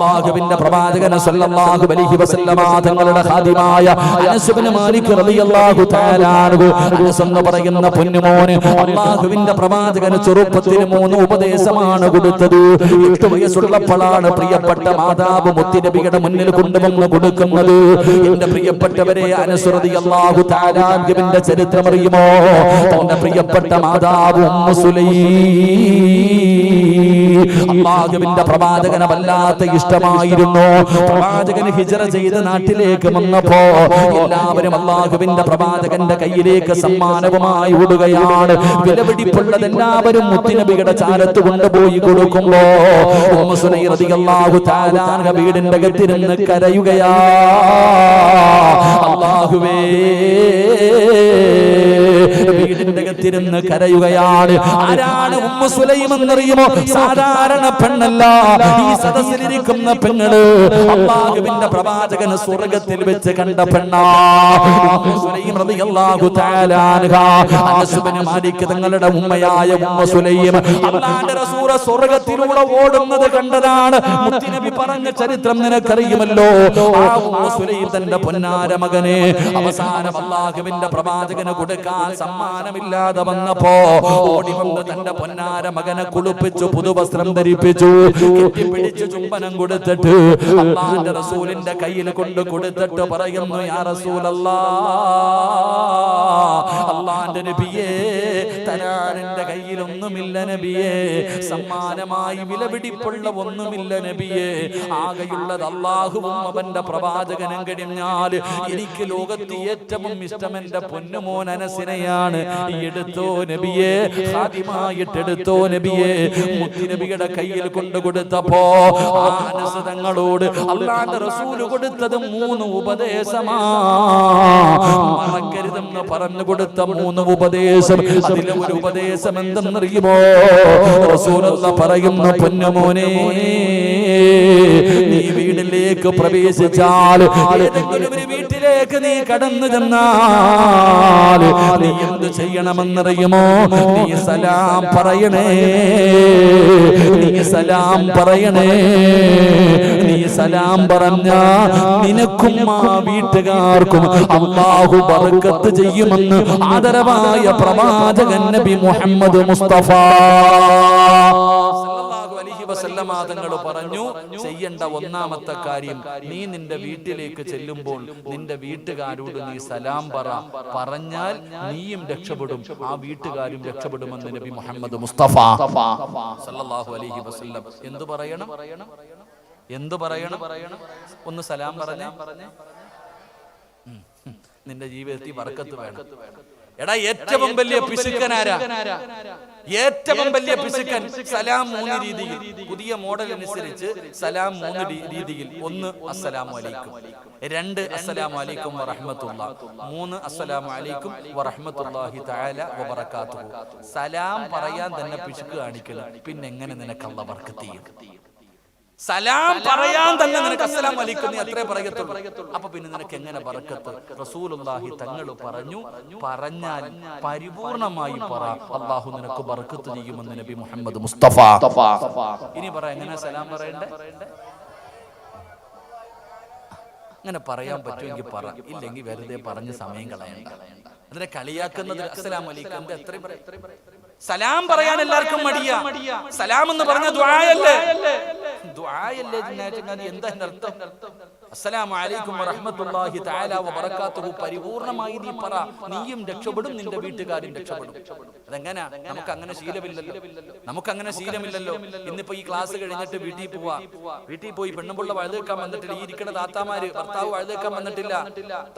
അല്ലാഹുവിന്റെ പ്രവാചകൻ സല്ലല്ലാഹു അലൈഹി വസല്ലമ തങ്ങളുടെ ഖാദിമായ അനസ് ഇബ്നു മാലിക് റളിയല്ലാഹു തആല അൻഹു അനസ് എന്ന് പറയുന്ന പൊന്നുമോനെ അല്ലാഹുവിന്റെ പ്രവാചകൻ ചെറുപ്പത്തിൽ 3 ഉപദേശമാണ് കൊടുത്തത്. 8 വയസ്സുള്ളപ്പോഴാണ് പ്രിയപ്പെട്ട മാതാവ് മുത്തുനബിയുടെ മുന്നിൽ കൊണ്ടുവന്ന് കൊടുക്കുന്നത്. എന്റെ പ്രിയപ്പെട്ടവരെ, അനസ് റളിയല്ലാഹു തആല അൻഹുവിന്റെ ചരിത്രം അറിയുമോ? തന്റെ പ്രിയപ്പെട്ട മാതാവ് ഉമ്മു സുലൈം അല്ലാഹുവിന്റെ പ്രവാചകനെ വല്ലാത്ത ഇഷ്ടമായിരുന്നു. പ്രവാചകൻ ഹിജ്റ ചെയ്ത് നാട്ടിലേക്ക് വന്നപ്പോ എല്ലാവരും അല്ലാഹുവിന്റെ പ്രവാചകന്റെ കയ്യിലേക്ക് സമ്മാനവുമായി ഓടുകയാണ്. വിലപിടിപ്പുള്ളത് എല്ലാവരും മുത്തുനബിയുടെ ചാരത്ത് കൊണ്ടുപോയി കൊടുക്കുമ്പോ ഉമ്മു സുലൈം റളിയല്ലാഹു തആല അൻഹ വീടിന്റെ അകത്തിരുന്ന് കരയുകയാ. അല്ലാഹുവേ, വീടിന്റെ അകത്തിരുന്ന് കരയുകയാണ്. ആരാണ് ഉമ്മു സുലൈം എന്നറിയുമോ? സാധാരണ പെണ്ണല്ല. ഈ സദസ്സിലിരിക്കുന്ന പെണ്ണ് അല്ലാഹുവിന്റെ പ്രവാചകൻ സ്വർഗ്ഗത്തിൽ വെച്ച് കണ്ട പെണ്ണാ. ഉമ്മു സുലൈം റളിയല്ലാഹു തആല അൻഹ അനസ് ഇബ്നു മാലിക് തങ്ങളുടെ ഉമ്മയായ ഉമ്മു സുലൈം അല്ലാഹുവിന്റെ റസൂൽ സ്വർഗ്ഗത്തിലൂടെ ഓടുന്നത് കണ്ടതാണ്. മുത്തുനബി പറഞ്ഞ ചരിത്രം നിനക്കറിയുമല്ലോ. ആ ഉമ്മു സുലൈം തന്റെ പൊന്നാര മകനെ അവസാനം അല്ലാഹുവിന്റെ പ്രവാചകന് കൊടുക്കാൻ സമ്മാനമില്ലാതെ വന്നപ്പോ ഓടി വന്ന് തന്റെ പൊന്നാര മകനെ കുളിപ്പിച്ചു, പുതുവസ്ത്രം ധരിപ്പിച്ചു, കെട്ടിപ്പിടിച്ചു ചുംബനം കൊടുത്തിട്ട് അല്ലാഹുവിന്റെ റസൂലിന്റെ കയ്യിൽ കൊണ്ട് കൊടുത്തിട്ട് പറയുന്നു, യാ റസൂലല്ലാഹ്, അല്ലാഹുവിന്റെ നബിയേ, തരാൻ എന്റെ കയ്യിലൊന്നുമില്ല നബിയേ, സമ്മാനമായി വിലപിടിപ്പുള്ള ഒന്നുമില്ല നബിയേ, ആകെയുള്ളത് അല്ലാഹുവും അവന്റെ പ്രവാചകനും കഴിഞ്ഞാൽ എനിക്ക് ലോകത്ത് ഏറ്റവും ഇഷ്ടം എന്റെ പൊന്നുമോൻ അനസിനെയാണ്. എടുത്തോ നബിയേ, ഖാദിമായിട്ടെടുത്തോ നബിയേ. മുത്തുനബിയുടെ കയ്യിൽ കൊണ്ട് കൊടുത്തപ്പോ അനസ് തങ്ങളോട് അല്ലാഹുവിന്റെ റസൂൽ കൊടുത്തത് 3 ഉപദേശമാ. മറക്കരുതെന്ന് പറഞ്ഞു കൊടുത്ത 3 ഉപദേശം. അതിലെ ഒരു ഉപദേശം എന്തെന്നറിയുമോ? റസൂലുള്ളാഹി പറയുന്നു, പൊന്നുമോനെ, നീ വീട്ടിലേക്ക് പ്രവേശിച്ചാൽ, ഏതെങ്കിലും ഒരു വീട്ടിലേക്ക് നീ കടന്നു ചെന്നാൽ നീ എന്ത് ചെയ്യണമെന്നറിയുമോ? നീ സലാം പറയണേ, നീ സലാം പറയണേ. നീ സലാം പറഞ്ഞ നിനക്കും ആ വീട്ടുകാർക്കും അല്ലാഹു ബർക്കത്ത് ചെയ്യുമെന്ന് ആദരവായ പ്രവാചകൻ നബി മുഹമ്മദ് മുസ്തഫ തങ്ങൾ പറഞ്ഞു. ചെയ്യേണ്ട ഒന്നാമത്തെ കാര്യം, നീ നിന്റെ വീട്ടിലേക്ക് ചെല്ലുമ്പോൾ നിന്റെ വീട്ടുകാരോട് നീ സലാം പറഞ്ഞാൽ നീയും രക്ഷപ്പെടും, ആ വീട്ടുകാരും രക്ഷപ്പെടുമെന്ന് നബി മുഹമ്മദ് മുസ്തഫ സല്ലല്ലാഹു അലൈഹി വസല്ലം. എന്തു പറയണം? എന്തു പറയണം? ഒന്ന് സലാം പറഞ്ഞേ. നിന്റെ ജീവിതത്തിൽ ബർക്കത്ത് വേണം. എടാ, ഏറ്റവും വലിയ പിശുക്കനാരാ? ഏറ്റവും വലിയ പിശുക്കൻ സലാം 3 രീതിയിൽ, പുതിയ മോഡൽ അനുസരിച്ച് സലാം 3 രീതിയിൽ. 1 അസ്സലാമു അലൈക്കും, 2 അസ്സലാമു അലൈക്കും വറഹ്മത്തുള്ളാഹി, 3 അസ്സലാമു അലൈക്കും വറഹ്മത്തുള്ളാഹി തആല വബറകാതുഹു. സലാം പറയാൻ തന്നെ പിശുക്ക് കാണിക്കണം, പിന്നെ എങ്ങനെ നിനക്ക് അല്ലാഹു ബർക്കത്ത് ചെയ്യും? സലാം പറയാൻ തന്നെ നിനക്ക് അസ്സലാമു അലൈക്കും നീ അത്രേ പറയത്തുള്ളൂ. അപ്പൊ പിന്നെ നിനക്ക് എങ്ങനെ ബർക്കത്ത്? റസൂലുള്ളാഹി തങ്ങൾ പറഞ്ഞു, പറഞ്ഞാൽ പരിപൂർണമായി പറ, അല്ലാഹു നിനക്ക് ബർക്കത്ത് ചെയ്യുമെന്ന് നബി മുഹമ്മദ് മുസ്തഫ. ഇനി പറ, എങ്ങനെ സലാം പറയണ്ടേ? അങ്ങനെ പറയാൻ പറ്റുമെങ്കിൽ പറ, ഇല്ലെങ്കിൽ വെറുതെ പറഞ്ഞ് സമയം കളയണ്ട. അതിനെ കളിയാക്കുന്നത് അസ്സലാമു അലൈക്കും എത്ര സലാം പറയാൻ എല്ലാവർക്കും മടിയാ. സലാം എന്ന് പറഞ്ഞ ദുആയല്ലേ? ദുആയല്ലേ? എന്താ അർത്ഥം? അസ്സലാമു അലൈക്കും വറഹ്മത്തുള്ളാഹി തആല വബറകാതുഹു പരിപൂർണമായി നീ പറ, നീയും രക്ഷപ്പെടും, നിന്റെ വീട്ടുകാരും രക്ഷപ്പെടും. അതെങ്ങനാ? നമുക്ക് അങ്ങനെ ശീലമില്ലല്ലോ. ഇന്നിപ്പോ ഈ ക്ലാസ് കഴിഞ്ഞിട്ട് വീട്ടിൽ പോയി പെണ്ണുമ്പുള്ള വഴുതേക്കാൻ വന്നിട്ടില്ല. ഈ ഇരിക്കുന്ന താത്താമാര് ഭർത്താവ് വഴുതേക്കാൻ വന്നിട്ടില്ല.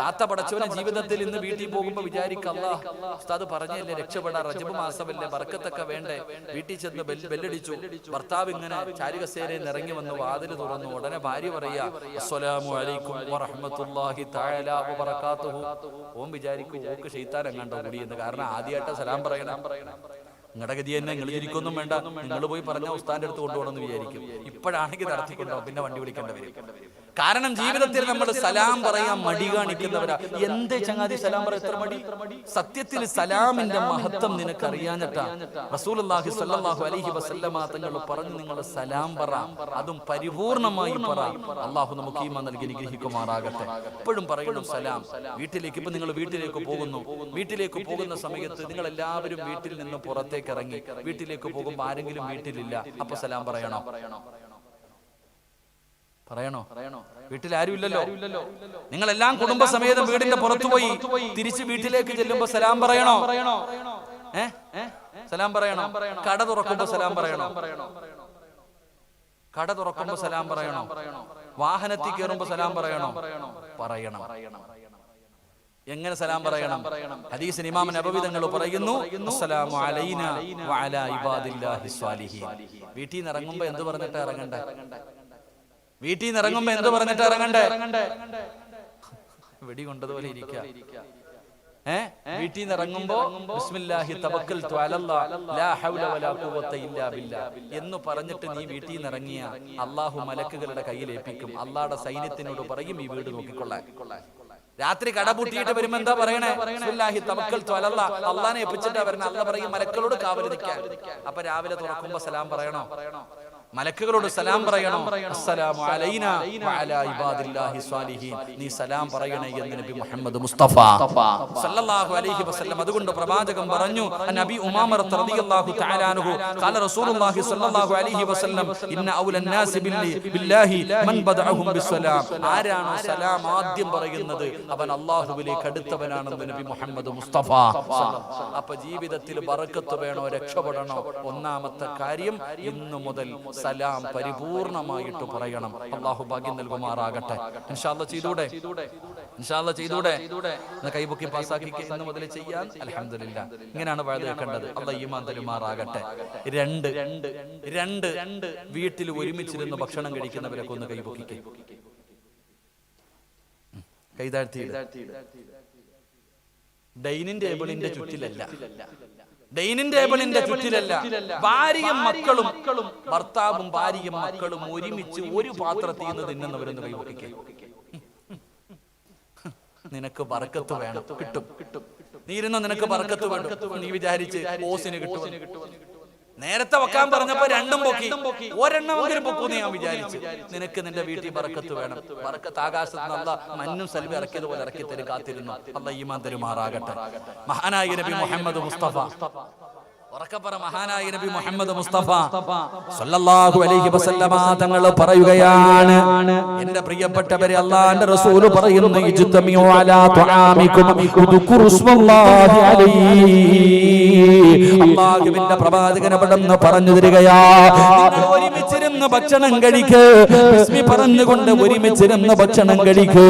താത്ത പടച്ചവനെ ജീവിതത്തിൽ ഇന്ന് വീട്ടിൽ പോകുമ്പോ വിചാരിക്കുക, അല്ലാഹ് ഉസ്താദ് പറഞ്ഞല്ലേ രക്ഷപ്പെടാ, റജബ് മാസമല്ലേ, ബർക്കത്തൊക്കെ വേണ്ടേ. വീട്ടിൽ ചെന്ന് ബെല്ലടിച്ചു. ഭർത്താവ് ഇങ്ങനെ ചാരുകസേരയിൽ ഇറങ്ങി വന്ന് വാതിൽ തുറന്നു. ഉടനെ ഭാര്യ പറയാ, അസ്സലാമു അലൈക്കും വറഹ്മത്തുള്ളാഹി തആല വബറകാതുഹു. ഓൻ വിചാരിക്കും ഓക്ക് ശൈത്താൻ എങ്ങാണ്ടോ കൂടിയെന്ന്. കാരണം ആദ്യമായിട്ട് സലാം പറയണം. നിങ്ങളുടെ ഗതി തന്നെ, നിങ്ങൾ ഇരിക്കൊന്നും വേണ്ട, നിങ്ങൾ പോയി പറഞ്ഞ ഉസ്താന്റെ അടുത്ത് കൊണ്ടുപോകണമെന്ന് വിചാരിക്കും. ഇപ്പോഴാണെങ്കിൽ നടത്തിക്കൊണ്ടോ, പിന്നെ വണ്ടി വിളിക്കേണ്ടി വരും. കാരണം ജീവിതത്തിൽ നമ്മൾ സലാം പറയാൻ മടി കാണിക്കുന്നവരാ. എന്തേ ചങ്ങാതി സലാം പറയാൻ എത്ര മടി? സത്യത്തിൽ സലാമിന്റെ മഹത്വം നിനക്ക് അറിയാഞ്ഞിട്ടാ റസൂലുള്ളാഹി സ്വല്ലല്ലാഹു അലൈഹി വസല്ലമ തങ്ങൾ പറഞ്ഞു, നിങ്ങൾ സലാം പറ, അതും പരിപൂർണമായി പറ. അള്ളാഹു നമുക്ക് ഈമാൻ നൽകി അനുഗ്രഹിക്കുമാറാകട്ടെ. എപ്പോഴും പറയണം സലാം. വീട്ടിലേക്ക് ഇപ്പൊ നിങ്ങൾ വീട്ടിലേക്ക് പോകുന്ന സമയത്ത് നിങ്ങൾ എല്ലാവരും വീട്ടിൽ നിന്ന് പുറത്തേക്ക് ഇറങ്ങി വീട്ടിലേക്ക് പോകുമ്പോൾ ആരെങ്കിലും വീട്ടിലില്ല, അപ്പൊ സലാം പറയണോ? വീട്ടിൽ ആരും ഇല്ലല്ലോ. നിങ്ങളെല്ലാം കുടുംബസമേതം വീടിന്റെ പുറത്തു പോയി തിരിച്ച് വീട്ടിലേക്ക് ചെല്ലുമ്പോ സലാം പറയണോ? സലാം പറയണോ? കട തുറക്കുമ്പോ സലാം പറയണോ? വാഹനത്തിൽ കയറുമ്പോ സലാം പറയണോ? പറയണം. എങ്ങനെ സലാം പറയണം? ഹദീസിൽ ഇമാം നബവി തങ്ങൾ പറയുന്നു, അസ്സലാമു അലൈനാ വഅലാ ഇബാദില്ലാഹി സ്വാലിഹീൻ. വീട്ടിൽ നിന്ന് ഇറങ്ങുമ്പോ എന്ത് പറഞ്ഞിട്ടാ ഇറങ്ങണ്ടേ? വെടി കൊണ്ടതുപോലെ ഇരിക്കുക. വീട്ടിൽ നിന്ന് ഇറങ്ങുമ്പോ ബിസ്മില്ലാഹി തവക്കൽതു അലല്ലാഹ് ലാ ഹൗല വലാ ഖുവത ഇല്ലാ ബില്ലാഹ് എന്ന് പറഞ്ഞിട്ട് നീ വീട്ടിൽ നിന്ന് ഇറങ്ങിയ അല്ലാഹു മലക്കുകളുടെ കയ്യിൽ ഏൽപ്പിക്കും. അല്ലാഹുടെ സൈന്യത്തിനോട് പറയും ഈ വീട് നോക്കിക്കൊള്ളാൻ. രാത്രി കടപൂട്ടിയിട്ട് വരുമ്പോ എന്താ പറയണേ? ബിസ്മില്ലാഹി തവക്കൽതു അലല്ലാഹ്, അല്ലാഹനെ ഏൽപ്പിച്ചിട്ടാ വരണേ. അല്ലാഹ് പറയും മലക്കുകളോട് കാവൽ നിൽക്കാൻ. അപ്പൊ രാവിലെ തുറക്കുമ്പോ സലാം പറയണോ? മലക്കുകളോട് സലാം പറയണോ? അസ്സലാമു അലൈനാ വഅലാ ഇബാദില്ലാഹി സ്വാലിഹീൻ. നീ സലാം പറയണേ എന്ന് നബി മുഹമ്മദ് മുസ്തഫ സല്ലല്ലാഹു അലൈഹി വസല്ലം. അതുകൊണ്ട് പ്രവാചകൻ പറഞ്ഞു, നബി ഉമാമ റളിയല്ലാഹു തആല അൻഹു ഖാല റസൂലുള്ളാഹി സല്ലല്ലാഹു അലൈഹി വസല്ലം ഇന്ന ഔലൻ നാസി ബില്ലാഹി മൻ ബദഅഹും ബിസ്സലാം. ആരാണോ സലാം ആദ്യം പറയുന്നത് അവൻ അല്ലാഹുവിലേക്ക് അടുത്തവനാണെന്ന് നബി മുഹമ്മദ് മുസ്തഫ. അപ്പോൾ ജീവിതത്തിൽ ബറക്കത്ത് വേണോ, രക്ഷപ്പെടണോ? ഒന്നാമത്തെ കാര്യം ഇന്നു മുതൽ സലാം പരിപൂർണമായിട്ട് പറയണം. അള്ളാഹു ഭാഗ്യം നൽകുമാറാകട്ടെ. ഇൻഷാ അല്ലാഹ് ചെയ്തൂടെ? കൈപൊക്കി പാസ്സാക്കി ഇന്ന് മുതൽ ചെയ്യാൻ. അൽഹംദുലില്ലാഹ്. ഇങ്ങനെയാണ് വഅദ വെക്കേണ്ടത്. അള്ളാഹ് ഈമാൻ തരുമാറാകട്ടെ. രണ്ട് വീട്ടിൽ ഒരുമിച്ചിരുന്ന് ഭക്ഷണം കഴിക്കുന്നവരൊക്കെ ഒന്ന് കൈപൊക്കിക്കേ. കൈതാഴ്ത്തി. ഡൈനിങ് ടേബിളിന്റെ ചുറ്റിലല്ല, ഭാര്യയും മക്കളും, ഭർത്താവും ഭാര്യയും മക്കളും ഒരുമിച്ച് ഒരു പാത്രത്തിൽ നിന്ന് തിന്നുന്നവരെന്ന് കൈവക്കിക്കേ. നിനക്ക് ബർക്കത്ത് വേണം, കിട്ടും. നീ ഇരുന്ന നിനക്ക് ബർക്കത്ത് വേണം. നീ വിചാരിച്ച് ഓസിന് കിട്ടും. നേരത്തെ വെക്കാൻ പറഞ്ഞപ്പോ രണ്ടും പൊക്കി, ഒരെണ്ണമെങ്കിലും പൊക്കൂന്ന് ഞാൻ വിചാരിച്ചു. നിനക്ക് നിന്റെ വീട്ടിൽ ബർക്കത്ത് വേണം. ബർക്കത്ത് ആകാശത്ത് നിന്ന് അല്ലാഹ് മന്നും സൽവി ഇറക്കിയതുപോലെ ഇറക്കി തരും. കാത്തിരുന്നു. അല്ലാഹ് ഈമാൻ തരുമാറാകട്ടെ. മഹാനായ നബി മുഹമ്മദ് മുസ്തഫ, മഹാനായ നബി മുഹമ്മദ് മുസ്തഫ സല്ലല്ലാഹു അലൈഹി വസല്ലമ തങ്ങൾ പറയുകയാണ്, എന്റെ പ്രിയപ്പെട്ടവരെ, അല്ലാഹുവിന്റെ റസൂൽ പറയുന്നു, ഇജ്തമിഉ അലാ തുആമികും ഉദ്കുറു ഇസ്മല്ലാഹി അലൈഹി. അല്ലാഹുവിന്റെ പ്രവാചകൻ അവിടെന്ന് പറഞ്ഞു തരികയാ, നിങ്ങൾ ഒരുമിച്ചിരുന്ന് ഭക്ഷണം കഴിക്ക്. ബിസ്മി പറഞ്ഞുകൊണ്ട് ഒരുമിച്ചിരുന്ന് ഭക്ഷണം കഴിക്ക്.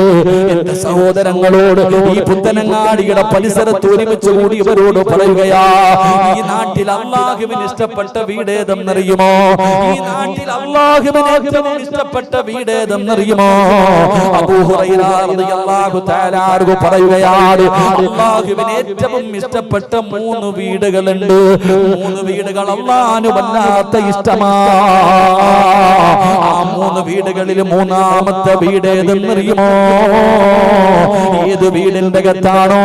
എന്റെ സഹോദരങ്ങളോട് ഈ പുത്തനങ്ങാടിയുടെ പരിസരത്ത് ഒരുമിച്ച് കൂടി ഇവരോട് പറയുകയാ, ഈ നാട്ടിൽ അല്ലാഹുവിന് ഇഷ്ടപ്പെട്ട വീടേതെന്നറിയുമോ? ഈ നാട്ടിൽ അല്ലാഹുവിന് ഏറ്റവും ഇഷ്ടപ്പെട്ട വീടേതെന്നറിയുമോ? അബൂ ഹുറൈറ റളിയല്ലാഹു തആല അൻഹു പറയുകയാണ്, അല്ലാഹുവിന് ഏറ്റവും ഇഷ്ടപ്പെട്ട 3 വീടുകളുണ്ട്. 3 വീടുകൾ അല്ലാഹുവിന് വല്ലാത്ത ഇഷ്ടമാണ്. ആ 3 വീടുകളിൽ മൂന്നാമത്തെ വീട് ഏതെന്നറിയുമോ? ഏത് വീടിന്റെ അകത്താണോ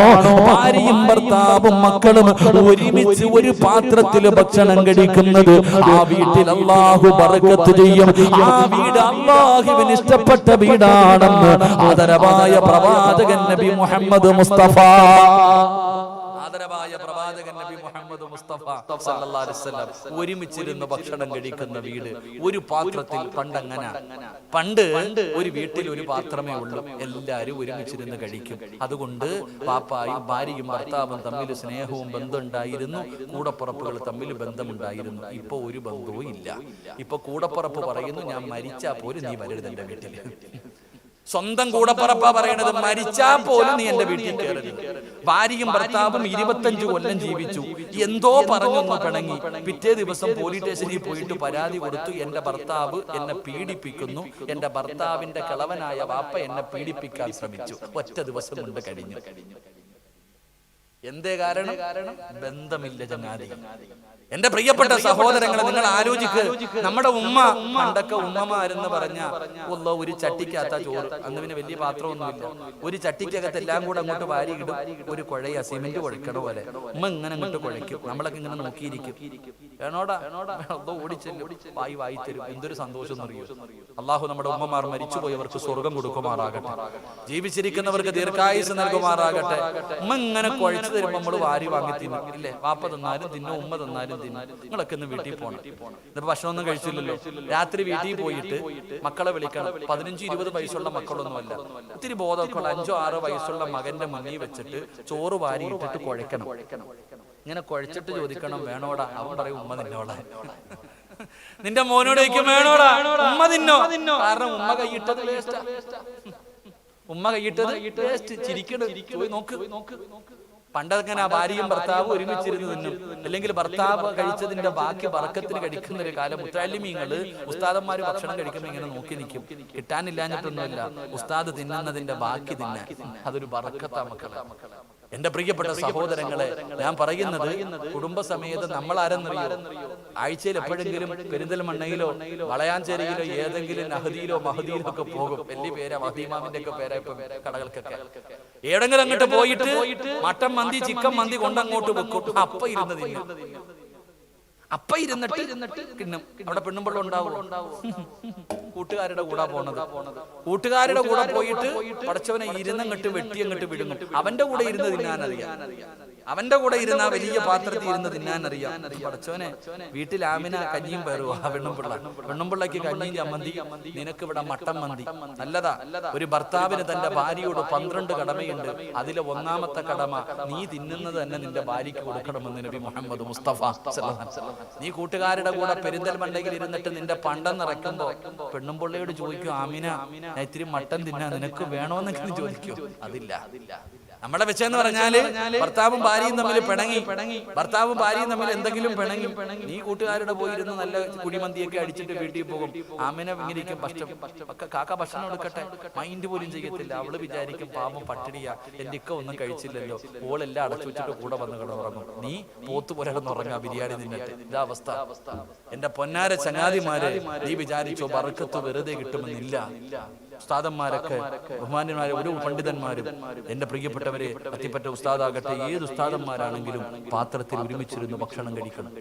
ഭാര്യയും ഭർത്താവും മക്കളും ഒരുമിച്ച് ഒരു പാത്രത്തിൽ ഭക്ഷണം കഴിക്കുന്നത്, ആ വീട്ടിൽ അല്ലാഹു ബർക്കത്ത് ചെയ്യും. ആ വീട് അല്ലാഹുവിന് ഇഷ്ടപ്പെട്ട വീടാണെന്ന് ആദരവായ പ്രവാചകൻ നബി മുഹമ്മദ് മുസ്തഫ സല്ലല്ലാഹു അലൈഹി വസല്ലം ഒരുമിച്ചിരുന്ന് ഭക്ഷണം കഴിക്കുന്ന വീട്, ഒരു പാത്രത്തിൽ. പണ്ട് ഒരു വീട്ടിൽ ഒരു പാത്രമേ ഉള്ളൂ, എല്ലാവരും ഒരുമിച്ചിരുന്ന് കഴിക്കും. അതുകൊണ്ട് പാപ്പായും ഭാര്യയും ഭർത്താവും തമ്മിൽ സ്നേഹവും ബന്ധമുണ്ടായിരുന്നു, കൂടപ്പുറപ്പുകൾ തമ്മിൽ ബന്ധമുണ്ടായിരുന്നു. ഇപ്പൊ ഒരു ബന്ധവും ഇല്ല. ഇപ്പൊ കൂടപ്പുറപ്പ് പറയുന്നു, ഞാൻ മരിച്ചാ പോലും നീ വരരുത് എന്റെ വീട്ടിൽ. സ്വന്തം കൂടപ്പുറപ്പാ പറയണത്, മരിച്ചാ പോലും നീ എന്റെ വീട്ടിൽ കയറരുത്. ഭാര്യയും ഭർത്താവും 25 കൊല്ലം ജീവിച്ചു. എന്തോ പറഞ്ഞൊന്ന് പിണങ്ങി. പിറ്റേ ദിവസം പോലീസ് സ്റ്റേഷനിൽ പോയിട്ട് പരാതി കൊടുത്തു, എന്റെ ഭർത്താവ് എന്നെ പീഡിപ്പിക്കുന്നു, എന്റെ ഭർത്താവിന്റെ കിളവനായ വാപ്പ എന്നെ പീഡിപ്പിക്കാൻ ശ്രമിച്ചു. ഒറ്റ ദിവസം കൊണ്ട് കഴിഞ്ഞു. എന്തേ കാരണം? ബന്ധമില്ല ചങ്ങാതി. എന്റെ പ്രിയപ്പെട്ട സഹോദരങ്ങളെ, നിങ്ങൾ ആലോചിക്ക്. നമ്മുടെ ഉമ്മ പണ്ടൊക്കെ ഉമ്മമാരെന്ന് പറഞ്ഞ ഒരു ചട്ടിക്കകത്ത ചോറ്, അന്ന് പിന്നെ വലിയ പാത്രമൊന്നുമില്ല, ഒരു ചട്ടിക്കകത്ത് എല്ലാം കൂടെ അങ്ങോട്ട് വാരി ഇടും, ഒരു കുഴയ സിമെന്റ് കുഴക്കണ പോലെ ഉമ്മ ഇങ്ങനെ അങ്ങോട്ട് കുഴയ്ക്കും. നമ്മളൊക്കെ ഇങ്ങനെ നോക്കിയിരിക്കും. വേണോടാ ഓടിച്ചെല്ലും, വായി തരും. എന്തൊരു സന്തോഷം എന്നറിയോ. അള്ളാഹു നമ്മുടെ ഉമ്മമാർ മരിച്ചുപോയവർക്ക് സ്വർഗം കൊടുക്കുമാറാകട്ടെ, ജീവിച്ചിരിക്കുന്നവർക്ക് ദീർഘായുസ് നൽകുമാറാകട്ടെ. ഉമ്മ ഇങ്ങനെ കുഴച്ചു തരുമ്പോൾ നമ്മൾ വാരി വാങ്ങി തിന്നും. ഇല്ലേ, വാപ്പ തന്നാലും തിന്നും, ഉമ്മ തന്നാലും തിന്നും. നിങ്ങളൊക്കെ ഇന്ന് വീട്ടിൽ പോകണം. ഇതിപ്പോ ഭക്ഷണമൊന്നും കഴിച്ചില്ലല്ലോ. രാത്രി വീട്ടിൽ പോയിട്ട് മക്കളെ വിളിക്കണം. 15-20 വയസ്സുള്ള മക്കളൊന്നുമല്ല, ഒത്തിരി ബോധമൊക്കെ ഉള്ള 5-6 വയസ്സുള്ള മകന്റെ മുന്നിൽ വെച്ചിട്ട് ചോറ് വാരി ഇട്ടിട്ട് കുഴക്കണം. ഇങ്ങനെ കുഴച്ചിട്ട് ചോദിക്കണം, വേണോടാ? അവൻ പറയും, ഉമ്മ നിന്നോടാ. നിന്റെ മോനോട് ചോദിക്കും, വേണോടാ? ഉമ്മ തിന്നോ? കാരണം ഉമ്മ കൈയിട്ടത് വേസ്റ്റാ. ഉമ്മ കൈയിട്ടത് വേസ്റ്റ്. ചിരിക്കണ്, നോക്ക്. പണ്ടങ്ങനെ ഭാര്യയും ഭർത്താവും ഒരുമിച്ചിരുന്ന് തിന്നും. അല്ലെങ്കിൽ ഭർത്താവ് കഴിച്ചതിന്റെ ബാക്കി ബർക്കത്തിന് കഴിക്കുന്ന ഒരു കാലം. മുത്തഅല്ലിമീങ്ങള് ഉസ്താദന്മാര് ഭക്ഷണം കഴിക്കുമ്പോൾ ഇങ്ങനെ നോക്കി നിൽക്കും. കിട്ടാനില്ലാഞ്ഞിട്ടൊന്നുമില്ല, ഉസ്താദ് തിന്നുന്നതിന്റെ ബാക്കി തിന്നാൻ. അതൊരു ബർക്കത്താ മക്കളെ. എന്റെ പ്രിയപ്പെട്ട സഹോദരങ്ങളെ, ഞാൻ പറയുന്നത് കുടുംബസമേതം നമ്മൾ ആരെന്നറിയോ, ആഴ്ചയിൽ എപ്പോഴെങ്കിലും പെരിന്തൽമണ്ണയിലോ വളയാഞ്ചേരിയിലോ ഏതെങ്കിലും നഹദിയിലോ മഹദിയിലോ ഒക്കെ പോകും. വലിയ പേരാ, മഹദീമാമിന്റെ ഒക്കെ പേരാ ഇപ്പൊ കടകൾക്കൊക്കെ. ഏടെങ്കിലും അങ്ങോട്ട് പോയിട്ട് മട്ടൻ മന്തി ചിക്കൻ മന്തി കൊണ്ടങ്ങോട്ട് വെക്കും. അപ്പ ഇരുന്ന് തിന്നും. അപ്പ ഇരുന്നിട്ട് കിണ്ണം. അവിടെ പെണ്ണുമ്പോൾ ഉണ്ടാവും. കൂട്ടുകാരുടെ കൂടെ പോണത്. കൂട്ടുകാരുടെ കൂടെ പോയിട്ട് പടച്ചവനെ ഇരുന്നങ്ങട്ട് വെട്ടിയങ്ങട്ട് വിടുന്നു. അവന്റെ കൂടെ ഇരുന്ന് തിന്നാനറിയാം. അവന്റെ കൂടെ ഇരുന്ന വലിയ പാത്രത്തിൽ ഇരുന്ന് തിന്നാനറിയാം. പടച്ചവനെ, വീട്ടിൽ ആമിന കഞ്ഞിയും പേറുവാ പെണ്ണുമ്പിള്ളക്ക് കഞ്ഞിയും ചമ്മന്തി, നിനക്ക് ഇവിടെ മട്ടൻ മന്തി. നല്ലതാ. ഒരു ഭർത്താവിന് തന്റെ ഭാര്യയോട് 12 കടമയുണ്ട്. അതിലെ 1ാമത്തെ കടമ, നീ തിന്നുന്നത് തന്നെ നിന്റെ ഭാര്യയ്ക്ക് കൊടുക്കണമെന്ന് നബി മുഹമ്മദ് മുസ്തഫ. നീ കൂട്ടുകാരുടെ കൂടെ പെരിന്തൽമണ്ണയിൽ ഇരുന്നിട്ട് നിന്റെ പണ്ടം നിറയ്ക്കുമ്പോ പെണ്ണുമ്പിള്ളയോട് ചോദിക്കും, ആമിന ഞാൻ ഇത്തിരി മട്ടൻ തിന്നാ, നിനക്ക് വേണോന്നൊക്കെ ചോദിക്കോ? അതില്ല. നമ്മളെ വെച്ചെന്ന് പറഞ്ഞാല് ഭർത്താവും ഭാര്യയും തമ്മിൽ പിണങ്ങി, ഭർത്താവും ഭാര്യയും തമ്മിൽ എന്തെങ്കിലും പിണങ്ങി, നീ കൂട്ടുകാരുടെ പോയിരുന്ന് നല്ല കുഴിമന്തിയൊക്കെ അടിച്ചിട്ട് വീട്ടിൽ പോകും. ആമിന ഇങ്ങനെയിരിക്കും, കാക്ക ഭക്ഷണം എടുക്കട്ടെ, മൈൻഡ് പോലും ചെയ്യത്തില്ല. അവള് വിചാരിക്കും, പാപം പട്ടിണിയാ, എന്റെ ഇക്ക ഒന്നും കഴിച്ചില്ലല്ലോ, ഓളെല്ലാം അടച്ചു വെച്ചിട്ട് കൂടെ വന്ന് കിടന്നുറങ്ങും. നീ പോത്തു പോലെ കിടന്നുറങ്ങാ, ബിരിയാണി തിന്നിട്ട്. ഇതാ അവസ്ഥ. എന്റെ പൊന്നാര ചങ്ങാതിമാരെ, നീ വിചാരിച്ചോ ബർക്കത്ത് വെറുതെ കിട്ടുമെന്നില്ല. ഉസ്താദന്മാരൊക്കെ ബഹുമാന്യന്മാരെ, ഒരു പണ്ഡിതന്മാരും, എന്റെ പ്രിയപ്പെട്ടവരെ, അത്തിപ്പറ്റ ഉസ്താദാകട്ടെ, ഏത് ഉസ്താദന്മാരാണെങ്കിലും പാത്രത്തിൽ ഒരുമിച്ചിരുന്ന് ഭക്ഷണം കഴിക്കണം.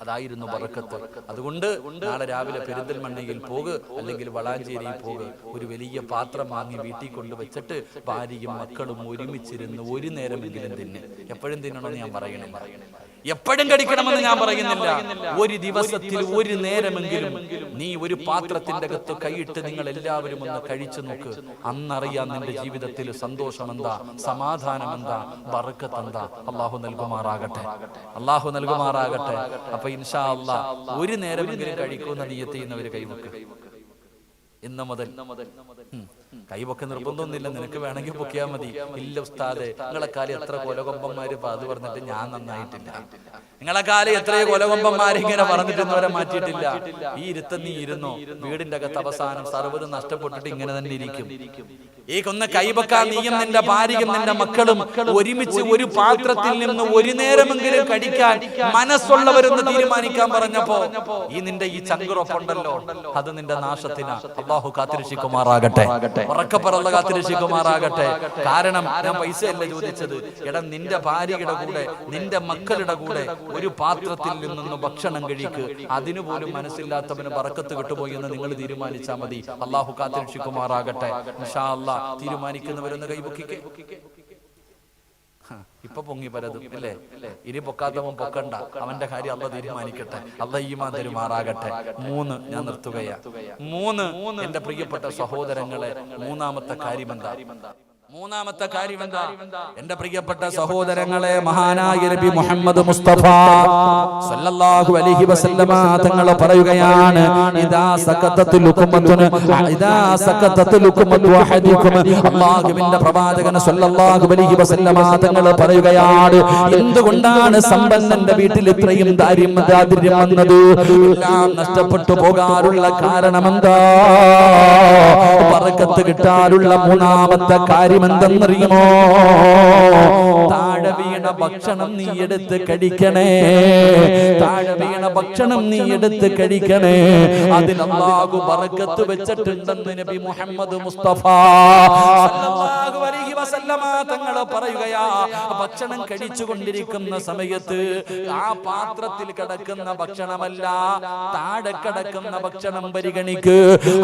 അതായിരുന്നു ബർക്കത്ത്. അതുകൊണ്ട് നാളെ രാവിലെ പെരിന്തൽമണ്ണയിൽ പോക്, അല്ലെങ്കിൽ വളാഞ്ചേരിയിൽ പോക്, ഒരു വലിയ പാത്രം വാങ്ങി വീട്ടിൽ കൊണ്ടുവച്ചിട്ട് ഭാര്യയും മക്കളും ഒരുമിച്ചിരുന്ന് ഒരു നേരമെങ്കിലും തിന്നെ. എപ്പോഴും തിന്നണമെന്ന് ഞാൻ പറയണില്ല, എപ്പോഴും കഴിക്കണമെന്ന് ഞാൻ പറയുന്നില്ല. ഒരു ദിവസത്തിൽ ഒരു നേരമെങ്കിലും നീ ഒരു പാത്രത്തിന്റെ അകത്ത് കൈയിട്ട് നിങ്ങൾ എല്ലാവരും ഒന്ന് കഴിച്ചു നോക്ക്. അന്നറിയാം നിന്റെ ജീവിതത്തിൽ സന്തോഷം എന്താ, സമാധാനം എന്താ, ബർക്കത്ത് എന്താ. അള്ളാഹു നൽകുമാറാകട്ടെ, അള്ളാഹു നൽകുമാറാകട്ടെ. അപ്പൊ ഇൻഷാ അല്ലാഹ് ഒരു നേരമെങ്കിലും കഴിക്കുന്ന നിയ്യത്ത് ചെയ്യുന്നവര് കൈവക്ക്. ഇന്ന് മുതൽ കൈവൊക്കെ നിർബന്ധമൊന്നുമില്ല, നിനക്ക് വേണമെങ്കിൽ പൊക്കിയാൽ മതി. ഇല്ല ഉസ്താദെ, നിങ്ങളെ കാലം എത്ര കൊലകൊമ്പന്മാര് അത് പറഞ്ഞിട്ട് ഞാൻ നന്നായിട്ടില്ല. നിങ്ങളെ കാലം എത്രയോ കൊലകൊമ്പന്മാര് ഇങ്ങനെ പറഞ്ഞിട്ടൊന്നും മാറ്റിയിട്ടില്ല. ഈ ഇരുത്തം നീ ഇരുന്നോ, വീടിന്റെ അകത്ത് അവസാനം സർവ്വതും നഷ്ടപ്പെട്ടിട്ട് ഇങ്ങനെ തന്നെ ഇരിക്കും. ഈ കൊന്ന കൈവക്കാൻ നീയും നിന്റെ ഭാര്യയും നിന്റെ മക്കളും ഒരുമിച്ച് ഒരു പാത്രത്തിൽ നിന്ന് ഒരു നേരമെങ്കിലും കഴിക്കാൻ മനസ്സുള്ളവരെന്ന് തീരുമാനിക്കാൻ പറഞ്ഞപ്പോ ഈ നിന്റെ ഈ ചങ്കുറപ്പുണ്ടല്ലോ, അത് നിന്റെ നാശത്തിനാ. അള്ളാഹു കാത്തിരക്ഷിക്കുമാറാകട്ടെ, ഉറക്കപ്പറള്ള കാത്തിരക്ഷിക്കുമാറാകട്ടെ. കാരണം ഞാൻ പൈസയല്ല ചോദിച്ചത്. എടാ, നിന്റെ ഭാര്യയുടെ കൂടെ നിന്റെ മക്കളുടെ കൂടെ ഒരു പാത്രത്തിൽ നിന്ന് ഭക്ഷണം കഴിക്ക്. അതിനുപോലും മനസ്സില്ലാത്തവന് ബർക്കത്ത് കിട്ടുപോയി എന്ന് നിങ്ങൾ തീരുമാനിച്ചാൽ മതി. അള്ളാഹു കാത്തിരക്ഷിക്കുമാറാകട്ടെ. ഇൻഷാ അല്ലാഹ് തീരുമാനിക്കുന്നവരൊന്ന് കൈപൊക്കിക്കേ. ഇപ്പൊ പൊങ്ങി പലതും ഇല്ലേ, ഇനി പൊക്കാത്തവൻ പൊക്കണ്ട, അവന്റെ കാര്യം അള്ളാഹ് തീരുമാനിക്കട്ടെ. അള്ളാഹ് ഈമാൻ തരുമാറാകട്ടെ. 3 ഞാൻ നിർത്തുകയാ. 3 എന്റെ പ്രിയപ്പെട്ട സഹോദരങ്ങളെ, മൂന്നാമത്തെ കാര്യം എന്താ? എന്റെ പ്രിയപ്പെട്ട സഹോദരങ്ങളെ, മഹാനായ നബി മുഹമ്മദ് മുസ്തഫ സല്ലല്ലാഹു അലൈഹി വസല്ലമ തങ്ങൾ പറയുകയാണ്, ഇദാ സഖതത് ലുഖമതു അഹദികും. അല്ലാഹുവിന്റെ പ്രവാചകൻ സല്ലല്ലാഹു അലൈഹി വസല്ലമ തങ്ങൾ പറയുകയാണ്, എന്തുകൊണ്ടാണ് സമ്പന്നന്റെ വീട്ടിൽ ഇത്രയും ദാരിദ്ര്യം വന്നത്? എല്ലാം നഷ്ടപ്പെട്ടു പോകാനുള്ള കാരണം എന്താ? ബറക്കത്ത് കിട്ടാനുള്ള മൂന്നാമത്തെ കാര്യം എന്തെന്നറിയുമോ? താഴെ വീണ ഭക്ഷണം നീ എടുത്ത് കഴിക്കണേ. താഴെ വീണ ഭക്ഷണം നീ എടുത്ത് കഴിക്കണേ. അതിൽ അല്ലാഹു ബറക്കത്ത് വെച്ചിട്ടുണ്ടെന്ന് നബി മുഹമ്മദ് മുസ്തഫ സല്ലല്ലാഹു അലൈഹി വസല്ലമ തങ്ങൾ പറയുകയാ. ഭക്ഷണം കഴിച്ചുകൊണ്ടിരിക്കുന്ന സമയത്ത് ആ പാത്രത്തിൽ കിടക്കുന്ന ഭക്ഷണമല്ല, താഴെ കിടക്കുന്ന ഭക്ഷണം പരിഗണിക്ക്.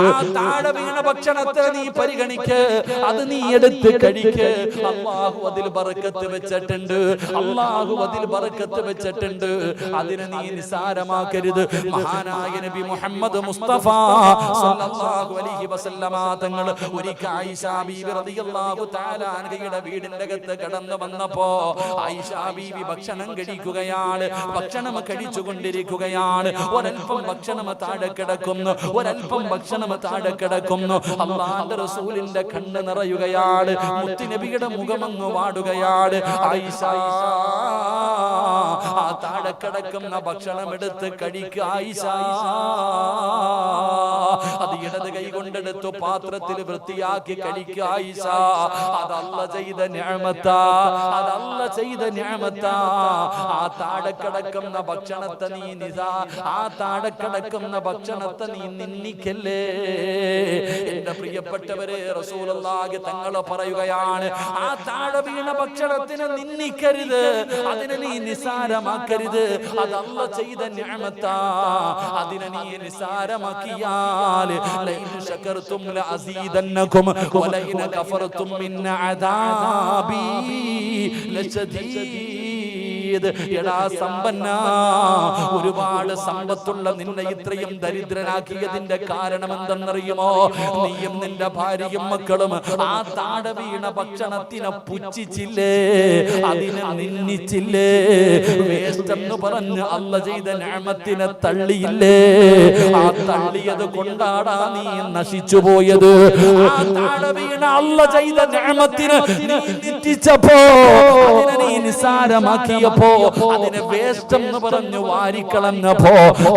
ആ താഴെ വീണ ഭക്ഷണത്തെ നീ പരിഗണിക്ക്, അത് നീ എടുത്ത് കഴിക്ക്. അല്ലാഹു അതിൽ ബറക്കത്ത് വെച്ചിട്ടുണ്ട്. അല്ലാഹു അതിൽ ബറക്കത്ത് വെച്ചിട്ടുണ്ട്. അതിനെ നീ നിസാരമാക്കരുത്. മഹാനായ നബി മുഹമ്മദ് മുസ്തഫ സല്ലല്ലാഹു അലൈഹി വസല്ലമ തങ്ങൾ ഒരിക്കൽ ആയിഷ ബീവി റളിയല്ലാഹു തആല അൻഹയുടെ വീടിന്റെ അകത്ത് കടന്നു വന്നപ്പോ ആയിഷ ബീവി ഭക്ഷണം കഴിക്കുകയാണ്. ഭക്ഷണം കഴിച്ചുകൊണ്ടിരിക്കുകയാണ്. ഒരൽപ്പം ഭക്ഷണം താഴെ കിടക്കുന്നു, ഒരൽപ്പം ഭക്ഷണം താഴെ കിടക്കുന്നു. അല്ലാഹുവിന്റെ റസൂലിന്റെ കണ്ണ് നിറയുകയാണ്. മുത്ത് നബിയുടെ മുഖമങ്ങ് വാടുകയാണ്. ആയിഷ ആ താഴെ കിടക്കുന്ന ഭക്ഷണം എടുത്ത് കഴിക്കുക. ആയിഷ അത് ഇടത് കൈ കൊണ്ടെടുത്തു പാത്രത്തിൽ വൃത്തിയാക്കി കഴിക്കുക. ആയിഷ അത് അല്ലാഹു ചെയ്ത നിഅമത്താ, അത് അല്ലാഹു ചെയ്ത നിഅമത്താ. ആ താഴെ കിടക്കുന്ന ഭക്ഷണത്തെ നീ ആ താഴെ കിടക്കുന്ന ഭക്ഷണത്തെ നീ നിന്ദിക്കല്ലേ. എന്റെ പ്രിയപ്പെട്ടവരെ, റസൂലുള്ളാഹി തങ്ങൾ പറയുകയാണ്, ആ താഴെ വീണ ഭക്ഷണത്തിനെ നിന്ദിക്കരുത്, അതിനെ നീ നിസാരമാക്കരുത്. അത് അല്ലാഹു ചെയ്ത നിഅമത്താ. അതിനെ നീ നിസാരമാക്കിയാൽ ലൈൻ ശകർതും ലഅസീദന്നകും വലൈൻ കഫർതും മിൻ അദാബി ലശദീദ്. എടാ സമ്പന്ന, ഒരുപാട് സമ്പത്തുള്ള നിന്നെ ഇത്രയും ദരിദ്രനാക്കിയതിന്റെ കാരണം എന്തെന്നറിയുമോ? നീയും നിന്റെ ഭാര്യയും മക്കളും ആ താഴെ വീണ ഭക്ഷണത്തിനെ പുച്ഛിച്ചില്ലേ, അതിനെ നിന്ദിച്ചില്ലേ, വേസ്റ്റ് എന്ന് പറഞ്ഞ് അല്ലാഹു ചെയ്ത നിഅമത്തിനെ തള്ളിയില്ലേ. ആ തള്ളിയത് കൊണ്ടാടാ നീ നശിച്ചു പോയത്. ആ താഴെ വീണ അല്ലാഹു ചെയ്ത നിഅമത്തിനെ നീ നിന്ദിച്ചപ്പോ, അതിനെ നീ നിസാരമാക്കിയപ്പോ, അതിനെ വേസ്റ്റ് എന്ന് പറഞ്ഞു വാരിക്കളഞ്ഞപ്പോ,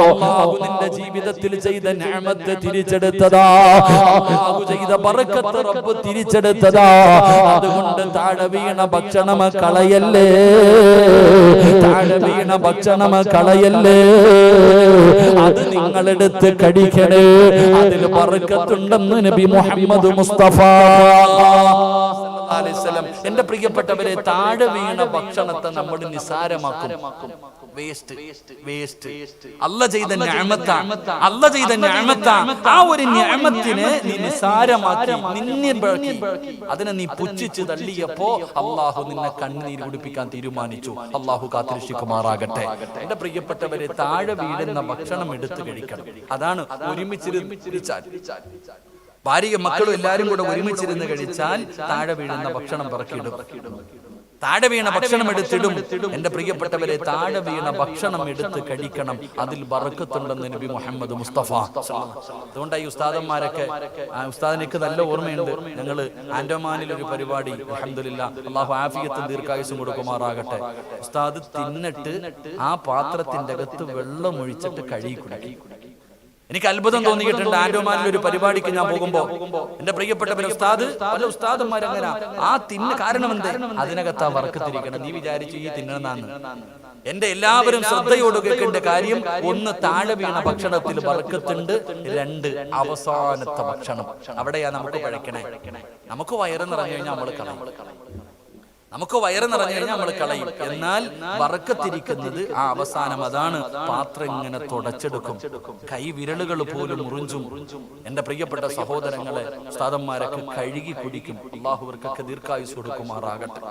അല്ലാഹു നിന്റെ ജീവിതത്തിൽ ചെയ്ത നിഅമത്ത് തിരിച്ചെടുത്തതാ. അല്ലാഹു ചെയ്ത ബറക്കത്ത് റബ്ബ് തിരിച്ചെടുത്തതാ. അതുകൊണ്ട് താഴെ വീണ ഭക്ഷണം കളയല്ലേ, താഴെ വീണ ഭക്ഷണം കളയല്ലേ. അത് നിങ്ങളെടുത്ത് കഴിക്കണേ. അതിൽ ബറക്കത്തുണ്ടെന്ന് നബി മുഹമ്മദ് മുസ്തഫ. എന്റെ പ്രിയപ്പെട്ടവരെ, താഴെ വീണ ഭക്ഷണത്തെ നമ്മൾ നിസാരമാക്കും. അല്ലാഹു ചെയ്ത നിഅമത്താ, അല്ലാഹു ചെയ്ത നിഅമത്താ. ആ ഒരു നിഅമത്തിനെ നീ നിസാരമാക്കി, അതിനെ നീ പുച്ഛിച്ച് തള്ളിയപ്പോ അല്ലാഹു നിന്നെ കണ്ണുനീര് കുടിപ്പിക്കാൻ തീരുമാനിച്ചു. അല്ലാഹു കാത്തിരക്ഷിക്കുമാറാകട്ടെ. എന്റെ പ്രിയപ്പെട്ടവരെ, താഴെ വീഴുന്ന ഭക്ഷണം എടുത്തു കഴിക്കണം. അതാണ് ഒരുമിച്ചിരുന്ന് ഭാര്യയും മക്കളും എല്ലാരും കൂടെ ഒരുമിച്ചിരുന്ന് കഴിച്ചാൽ താഴെ വീഴുന്ന ഭക്ഷണം പറക്കിയിടും. താഴെ വീണ ഭക്ഷണം എടുത്തിടും. എന്റെ പ്രിയപ്പെട്ടവരെ, താഴെ വീണ ഭക്ഷണം എടുത്ത് കഴിക്കണം. അതിൽ ബറക്കത്തുണ്ടെന്ന് നബി മുഹമ്മദ് മുസ്തഫ. അതുകൊണ്ടായി ഉസ്താദന്മാരൊക്കെ, ഉസ്താദിനൊക്കെ നല്ല ഓർമ്മയുണ്ട്. ഞങ്ങള് ആൻഡമാനിൽ ഒരു പരിപാടി, അൽഹംദുലില്ലാഹ്, അല്ലാഹു ആഫിയത്തും ദീർഘായുസ്സും കൊടുക്കുമാറാകട്ടെ. ഉസ്താദ് തിന്നിട്ട് ആ പാത്രത്തിന്റെ അകത്ത് വെള്ളം ഒഴിച്ചിട്ട് കഴുകി കുടിക്കും. എനിക്ക് അത്ഭുതം തോന്നിയിട്ടുണ്ട്. ആൻഡോമാനിൽ ഒരു പരിപാടിക്ക് ഞാൻ പോകുമ്പോ എന്റെ പ്രിയപ്പെട്ടവരെ, പല ഉസ്താദന്മാരങ്ങനെ ആ കാരണം എന്ത്? അതിനകത്താ വറക്കത്തിരിക്കണം. നീ വിചാരിച്ചു ഈ തിന്നണമെന്നാണ്. എന്റെ എല്ലാവരും ശ്രദ്ധയോട് കേൾക്കേണ്ട കാര്യം, ഒന്ന്, താഴെ വീണ ഭക്ഷണത്തിൽ ബറക്കത്തുണ്ട്. രണ്ട്, അവസാനത്തെ ഭക്ഷണം. അവിടെയാ നമുക്ക് പഴക്കണേ. നമുക്ക് വയറ് നിറഞ്ഞു കഴിഞ്ഞാൽ നമ്മൾ കളയും. നമുക്ക് വയറ് നിറഞ്ഞു കഴിഞ്ഞാൽ നമ്മൾ കളയും. എന്നാൽ ബറക്കത്തിരിക്കുന്നത് ആ അവസാനം. അതാണ് പാത്രം ഇങ്ങനെ തുടച്ചെടുക്കും, കൈ വിരലുകൾ പോലും മുറിഞ്ചും. എന്റെ പ്രിയപ്പെട്ട സഹോദരങ്ങളെ, ഉസ്താദന്മാരൊക്കെ കഴുകി കുടിക്കും. അല്ലാഹു അവർക്കൊക്കെ ദീർഘായുസ് കൊടുക്കുമാറാകട്ടെ.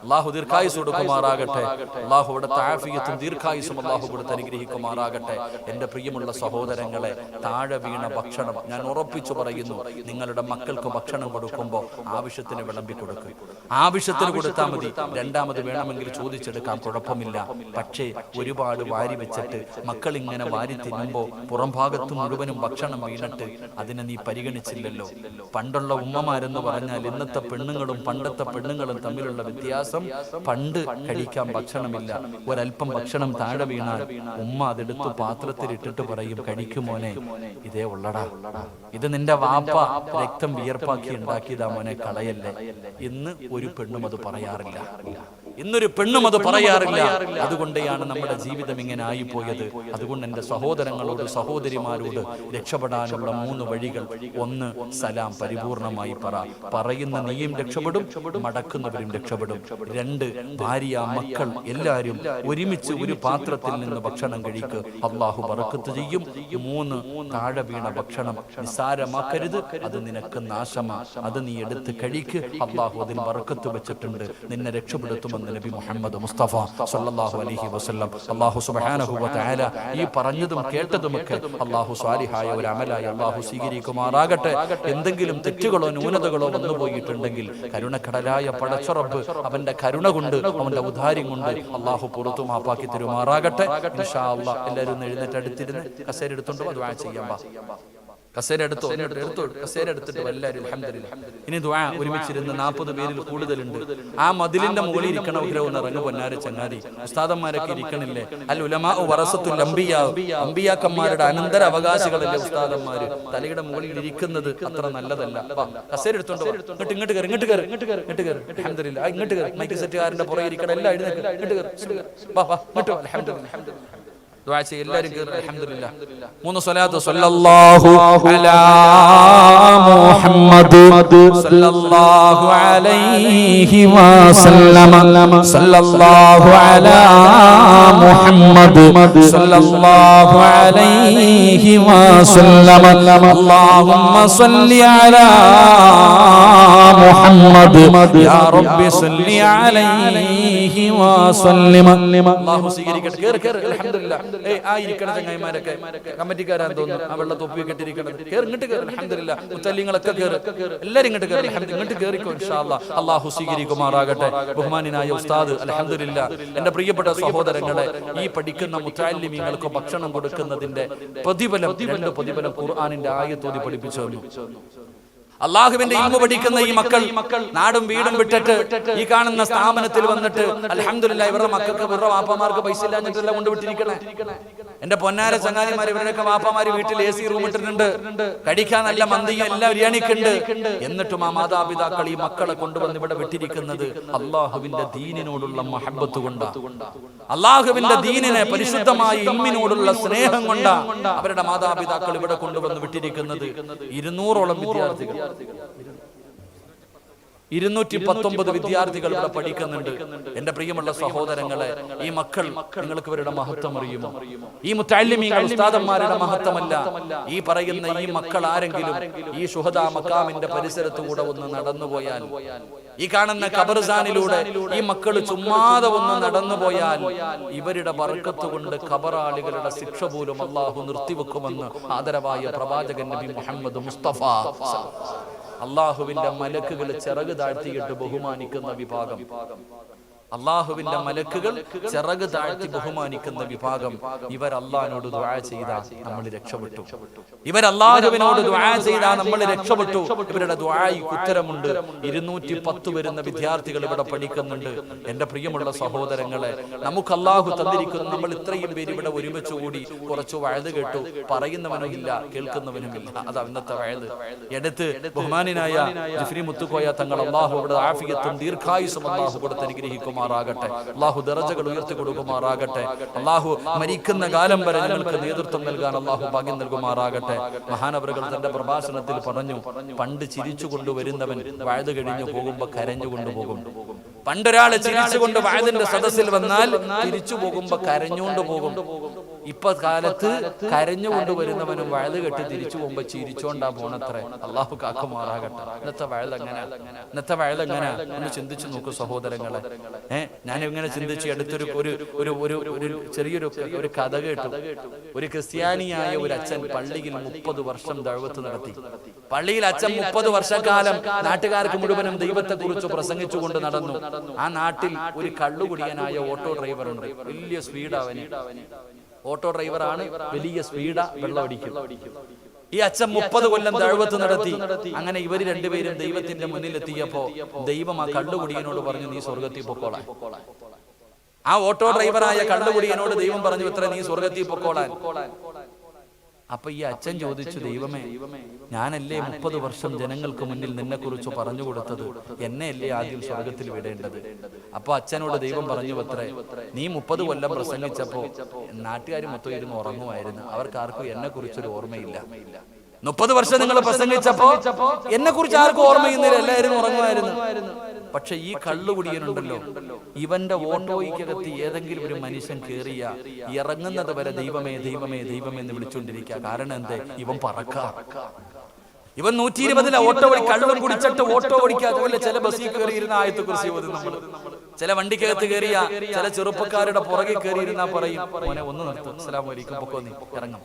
അല്ലാഹു ദീർഘായുസ് കൊടുക്കുമാറാകട്ടെ. അല്ലാഹു അവിടുത്തെ ആഫിയത്തും ദീർഘായുസും അല്ലാഹു കൊടുത്ത് അനുഗ്രഹിക്കുമാറാകട്ടെ. എന്റെ പ്രിയമുള്ള സഹോദരങ്ങളെ, താഴെ വീണ ഭക്ഷണം ഞാൻ ഉറപ്പിച്ചു പറയുന്നു, നിങ്ങളുടെ മക്കൾക്ക് ഭക്ഷണം കൊടുക്കുമ്പോൾ ആവശ്യത്തിന് വിളമ്പി കൊടുക്കും. ആവശ്യത്തിന് കൊടുത്താൽ മതി, രണ്ടാമത് വേണമെങ്കിൽ ചോദിച്ചെടുക്കാം, കുഴപ്പമില്ല. പക്ഷേ ഒരുപാട് വാരി വെച്ചിട്ട് മക്കൾ ഇങ്ങനെ വാരി തിന്നുമ്പോൾ പുറം ഭാഗത്ത് മുഴുവനും ഭക്ഷണം വീണിട്ട് അതിനെ നീ പരിഗണിച്ചില്ലല്ലോ. പണ്ടുള്ള ഉമ്മമാരെന്ന് പറഞ്ഞാൽ ഇന്നത്തെ പെണ്ണുങ്ങളും പണ്ടത്തെ പെണ്ണുങ്ങളും തമ്മിലുള്ള വ്യത്യാസം, പണ്ട് കഴിക്കാൻ ഭക്ഷണമില്ല, ഒരല്പം ഭക്ഷണം താഴെ വീണാൽ ഉമ്മ അതെടുത്ത് പാത്രത്തിൽ ഇട്ടിട്ട് പറയും, കഴിക്കുമോനെ, ഇതേ ഉള്ളടാ, ഇത് നിന്റെ വാപ്പ രക്തം വിയർപ്പാക്കി ഉണ്ടാക്കിയതാ മോനെ, കളയല്ലേ. ഇന്ന് ഒരു പെണ്ണും അത് പറയാറില്ല, ഇന്നൊരു പെണ്ണും അത് പറയാറില്ല. അതുകൊണ്ടാണ് നമ്മുടെ ജീവിതം ഇങ്ങനെ ആയിപ്പോയത്. അതുകൊണ്ട് എൻ്റെ സഹോദരങ്ങളോട് സഹോദരിമാരോട് രക്ഷപ്പെടാനുള്ള 3 വഴികൾ: 1, സലാം പരിപൂർണമായി പറയുന്ന നീയും രക്ഷപ്പെടും, മടക്കുന്നവരും രക്ഷപ്പെടും. 2, ഭാര്യ മക്കൾ എല്ലാവരും ഒരുമിച്ച് ഒരു പാത്രത്തിൽ നിന്ന് ഭക്ഷണം കഴിക്ക്, അള്ളാഹു ബറക്കത്ത് ചെയ്യും. 3, താഴെ വീണ ഭക്ഷണം നിസാരമാക്കരുത്, അത് നിനക്ക് നാശമാ, അത് നീ എടുത്ത് കഴിക്ക്, അള്ളാഹു അതിൽ ബറക്കത്ത് വെച്ചിട്ടുണ്ട്, നിന്നെ രക്ഷപ്പെടുത്തുമെന്ന് നബി മുഹമ്മദ് മുസ്തഫ സല്ലല്ലാഹു അലൈഹി വസല്ലം. അല്ലാഹു സുബ്ഹാനഹു വ തആല ഈ പറഞ്ഞതും കേട്ടതുമൊക്കെ അല്ലാഹു സ്വാലിഹായ ഒരു അമലായി അല്ലാഹു സ്വീകരിക്കുമാറാകട്ടെ. എന്തെങ്കിലും തെറ്റുകളോ ന്യൂനതകളോ വന്നു പോയിട്ടുണ്ടെങ്കിൽ കരുണക്കടലായ പടച്ച റബ്ബ് അവന്റെ കരുണ കൊണ്ട്, അവന്റെ ഔദാര്യം കൊണ്ട് അല്ലാഹു പുറത്തു മാപ്പാക്കി തരുമാറാകട്ടെ. ഇൻഷാ അല്ലാഹ് എല്ലാവരും എഴുന്നേറ്റ് അടുത്തിരുന്ന് കസേര എടുത്തുകൊണ്ട് ദുആ ചെയ്യാം. കസേര എടുത്തോ, കസേര എടുത്തിട്ട് എല്ലാവരും അൽഹംദുലില്ലാഹ്. ഇനി ദുആ ഒരുമിച്ചിരുന്ന് 40 പേരിൽ കൂടുതലുണ്ട്. ആ മതിലിന്റെ മുകളിൽ ഇരിക്കണവരെ ഒന്ന് ഇറങ്ങു പൊന്നാര ചങ്ങാതി. ഉസ്താദന്മാരൊക്കെ ഇരിക്കണില്ലേ? അൽ ഉലമാ വറസത്തുൽ അംബിയാ, അംബിയാക്കന്മാരുടെ അനന്തര അവകാശികളല്ലേ ഉസ്താദന്മാര്. തലയുടെ മുകളിൽ ഇരിക്കുന്നത് അത്ര നല്ലതല്ല. കസേര എടുത്തോണ്ട് ഇങ്ങോട്ട് കയറി, ഇങ്ങോട്ട് കയറി, ഇങ്ങോട്ട് കയറി. അൽഹംദുലില്ലാഹ്, ഇങ്ങോട്ട് കയറി. മൈക്ക് സെറ്റുകാരന്റെ പുറകെ ഇരിക്കണം, എല്ലാം എഴുന്നേൽക്ക്, ഇങ്ങോട്ട് കയറി, വാ വാ ഇങ്ങോട്ട്. അൽഹംദുലില്ലാഹ്, ദുആ ചെയ്യ് എല്ലാവരും കേറി. അൽഹംദുലില്ലാഹ്. 3 സ്വലാത്ത്. സല്ലല്ലാഹു അലാ മുഹമ്മദ് സല്ലല്ലാഹു അലൈഹി വസല്ലം, സല്ലല്ലാഹു അലാ മുഹമ്മദ് സല്ലല്ലാഹു അലൈഹി വസല്ലം, അല്ലാഹുമ്മ സല്ലി അലാ മുഹമ്മദ് യാ റബ്ബി സല്ലി അലൈഹി വസല്ലം. അല്ലാഹു സ്വീകരിക്കട്ടെ. കേറി കേറി. അൽഹംദുലില്ലാഹ്. ആ ഇരിക്കണ ചങ്ങായിമാരൊക്കെ കമ്മിറ്റിക്കാരാന്ന് തോന്നുന്നു, ആ വെള്ള തൊപ്പിയൊക്കെ ഇട്ടിരിക്കണത്. കേറി, ഇങ്ങോട്ട് കേറി. അൽഹംദുലില്ലാഹ്. മുത്തല്ലിങ്ങളൊക്കെ കേറി, എല്ലാവരും ഇങ്ങോട്ട് കേറി. അൽഹംദുലില്ലാഹ്, ഇങ്ങോട്ട് കേറിക്കോ. ഇൻഷാ അല്ലാഹ് അല്ലാഹു സ്വീകരിക്കുമാറാകട്ടെ. ബഹുമാനായ ഉസ്താദ്, അൽഹംദുലില്ലാഹ്, എന്റെ പ്രിയപ്പെട്ട സഹോദരങ്ങളെ, ഈ പഠിക്കുന്ന മുത്തഅല്ലിമീങ്ങൾക്ക് ഭക്ഷണം കൊടുക്കുന്നതിന്റെ പ്രതിഫലം, 2 പ്രതിഫലം ഖുർആനിന്റെ ആയത്തോതി പഠിപ്പിച്ചു തന്നു. അള്ളാഹുവിന്റെ ഇൽമു പഠിക്കുന്ന ഈ മക്കൾ നാടും വീടും വിട്ടിട്ട് ഈ കാണുന്ന സ്ഥാപനത്തിൽ വന്നിട്ട് അൽഹംദുലില്ലാഹ് ഇവരുടെ മക്കൾക്ക് ഇവരുടെ വാപ്പമാർക്ക് പൈസ ഇല്ലാഞ്ഞിട്ടല്ല കൊണ്ടുവിട്ടിരിക്കണേ. എന്റെ പൊന്നാര ചങ്ങാതിമാർ, ഇവരുടെയൊക്കെ വാപ്പമാര് വീട്ടിൽ AC റൂം ഇട്ടിട്ടുണ്ട്, കഴിക്കാൻ നല്ല മന്തിയും എല്ലാം ബിരിയാണിക്കുണ്ട്. എന്നിട്ടും ആ മാതാപിതാക്കൾ ഈ മക്കളെ കൊണ്ടുവന്ന് ഇവിടെ വിട്ടിരിക്കുന്നത് അള്ളാഹുവിന്റെ ദീനിനോടുള്ള മഹബത്ത് കൊണ്ടാണ്, അള്ളാഹുവിന്റെ ദീനിനെ പരിശുദ്ധമായ ഇൽമിനോടുള്ള സ്നേഹം കൊണ്ടാണ് അവരുടെ മാതാപിതാക്കൾ ഇവിടെ കൊണ്ടുവന്ന് വിട്ടിരിക്കുന്നത്. 200ഓളം വിദ്യാർത്ഥികൾ, 219 വിദ്യാർത്ഥികൾ ഇവിടെ പഠിക്കുന്നുണ്ട്. എന്റെ പ്രിയമുള്ള സഹോദരങ്ങളെ, ഈ മക്കൾ, നിങ്ങൾക്ക് ഇവരുടെ മഹത്വം അറിയുമോ? ഈ മുത്തഅല്ലിമീങ്ങൾ ഉസ്താദന്മാരുടെ മഹത്വമല്ല. ഈ പറയുന്ന ഈ മക്കൾ ആരെങ്കിലും ഈ ശുഹദാ മഖാമിന്റെ പരിസരത്തുകൂടെ ഒന്ന് നടന്നുപോയാൽ, ഈ കാണുന്ന ഖബർസാനിലൂടെ ഈ മക്കൾ ചുമ്മാതെ ഒന്ന് നടന്നുപോയാൽ, ഇവരുടെ ബർക്കത്ത് കൊണ്ട് ഖബറാളികളുടെ ശിക്ഷ പോലും അല്ലാഹു നിർത്തിവെക്കുമെന്ന് ആദരവായ പ്രവാചകൻ നബി മുഹമ്മദ് മുസ്തഫ. അള്ളാഹുവിന്റെ മലക്കുകൾ ചിറക് താഴ്ത്തിയിട്ട് ബഹുമാനിക്കുന്ന വിഭാഗം, അള്ളാഹുവിന്റെ മലക്കുകൾ ചിറക് താഴ്ത്തി ബഹുമാനിക്കുന്ന വിഭാഗം, ഇവർ അള്ളാഹിനോട് ദുആ ചെയ്താൽ നമ്മൾ രക്ഷപ്പെട്ടു. ഇവർ അള്ളാഹുവിനോട് ദുആ ചെയ്താൽ നമ്മൾ രക്ഷപ്പെട്ടു. ഇവരുടെ ദുആയ്ക്ക് ഉത്തരമുണ്ട്. 210 വരുന്ന വിദ്യാർത്ഥികൾ ഇവിടെ പഠിക്കുന്നുണ്ട്. എന്റെ പ്രിയമുള്ള സഹോദരങ്ങളെ, നമുക്ക് അള്ളാഹു തന്നിരിക്കുന്നു. നമ്മൾ ഇത്രയും പേര് ഇവിടെ ഒരുമിച്ച് കൂടി കുറച്ച് വഅദ് കേട്ടു, പറയുന്നവനുമില്ല കേൾക്കുന്നവനുമില്ല. അത് അന്നത്തെ വഅദ്. എടുത്ത് ബഹുമാനായ ജിഫ്രി മുത്തുക്കോയ തങ്ങൾ, അള്ളാഹു അവിടെ ആഫിയത്തും ദീർഘായുസ്സും അള്ളാഹു കൊടുത്ത് അനുഗ്രഹിക്കും. അല്ലാഹു ദറജകൾ ഉയർത്തി കൊടുക്കുമാറാകട്ടെ. അല്ലാഹു മരിക്കുന്ന കാലം വരെ ഞങ്ങൾക്ക് നേതൃത്വം നൽകാൻ അല്ലാഹു ഭാഗ്യം നൽകുമാറാകട്ടെ. മഹാനവറുകൾ തന്റെ പ്രഭാഷണത്തിൽ പറഞ്ഞു, പണ്ട് ചിരിച്ചു കൊണ്ടുവരുന്നവൻ വഅദ് കഴിഞ്ഞു പോകുമ്പോ കരഞ്ഞു കൊണ്ടുപോകും. പണ്ടൊരാള് ചിരിച്ചുകൊണ്ട് വഅദിന്റെ സദസ്സിൽ വന്നാൽ തിരിച്ചു പോകുമ്പോ കരഞ്ഞുകൊണ്ട് പോകും. ഇപ്പൊ കാലത്ത് കരഞ്ഞുകൊണ്ട് വരുന്നവനും വയല് കെട്ടി തിരിച്ചു പോകുമ്പോ ചിരിച്ചോണ്ടാ പോണത്രേ. അള്ളാഹു കാക്കുമാറാകട്ടെ. ഇന്നത്തെ വയലെങ്ങനെ ഒന്ന് ചിന്തിച്ചു നോക്കൂ സഹോദരങ്ങളെ. ഞാൻ ഇങ്ങനെ ചിന്തിച്ച് അടുത്തൊരു ഒരു ചെറിയൊരു ഒരു കഥ കേട്ടു. ഒരു ക്രിസ്ത്യാനിയായ ഒരു അച്ഛൻ പള്ളിയിൽ 30 വർഷം ദഅവത്ത് നടത്തി. പള്ളിയിൽ അച്ഛൻ 30 വർഷക്കാലം നാട്ടുകാർക്ക് മുഴുവനും ദൈവത്തെ കുറിച്ച് പ്രസംഗിച്ചുകൊണ്ട് നടന്നു. ആ നാട്ടിൽ ഒരു കള്ളുകുടിയനായ ഓട്ടോ ഡ്രൈവർ ഉണ്ട്. വലിയ സ്പീഡ് അവന്. ഓട്ടോ ഡ്രൈവറാണ്, വലിയ സ്പീഡാ, വെള്ളമടിക്കും. ഈ അച്ഛൻ 30 കൊല്ലം ദഅവത്ത് നടത്തി. അങ്ങനെ ഇവര് രണ്ടുപേരും ദൈവത്തിന്റെ മുന്നിൽ എത്തിയപ്പോ ദൈവം ആ കള്ളുകുടിയനോട് പറഞ്ഞു, നീ സ്വർഗത്തിൽ പൊക്കോളാൻ. ആ ഓട്ടോ ഡ്രൈവറായ കള്ളുകുടിയനോട് ദൈവം പറഞ്ഞു, ഇത്ര നീ സ്വർഗത്തിൽ പൊക്കോളാൻ. അപ്പൊ ഈ അച്ഛൻ ചോദിച്ചു, ദൈവമേ, ഞാനല്ലേ 30 വർഷം ജനങ്ങൾക്ക് മുന്നിൽ നിന്നെ കുറിച്ച് പറഞ്ഞു കൊടുത്തത്, എന്നെ അല്ലേ ആദ്യം സ്വർഗത്തിൽ വിടേണ്ടത്? അപ്പൊ അച്ഛനോട് ദൈവം പറഞ്ഞു, അത്രേ, നീ 30 കൊല്ലം പ്രസംഗിച്ചപ്പോ നാട്ടുകാർ മൊത്തം ഇരുന്ന് ഉറങ്ങുമായിരുന്നു. അവർക്ക് ആർക്കും എന്നെ കുറിച്ചൊരു ഓർമ്മയില്ല. 30 വർഷം നിങ്ങൾ പ്രസംഗിച്ചപ്പോ എന്നെ കുറിച്ച് ആർക്കും ഓർമ്മയുന്നില്ല, എല്ലാവരും ഉറങ്ങുമായിരുന്നു. പക്ഷെ ഈ കള്ളുകുടിയനുണ്ടല്ലോ, ഇവന്റെ ഓട്ടോയ്ക്കകത്ത് ഏതെങ്കിലും ഒരു മനുഷ്യൻ കേറിയ ഇറങ്ങുന്നത് വരെ ദൈവമേ ദൈവമേ ദൈവമേ എന്ന് വിളിച്ചുകൊണ്ടിരിക്കുക. കാരണം എന്തേ? ഇവൻ പറക്കാം. ഇവൻ 120 ഓട്ടോ ഓടി കള്ളും കുടിച്ചിട്ട് ഓട്ടോ ഓടിക്കാതെ ചില ബസ്സിൽ കയറിയിരുന്ന ആയത്തെക്കുറിച്ച് നമ്മൾ ചില വണ്ടിക്കകത്ത് കയറിയ ചില ചെറുപ്പക്കാരുടെ പുറകെ കയറിയിരുന്നാ പറയും, മോനെ ഒന്ന് നിർത്തും, അസ്സലാമു അലൈക്കും, പൊക്കോ, നീ ഇറങ്ങും.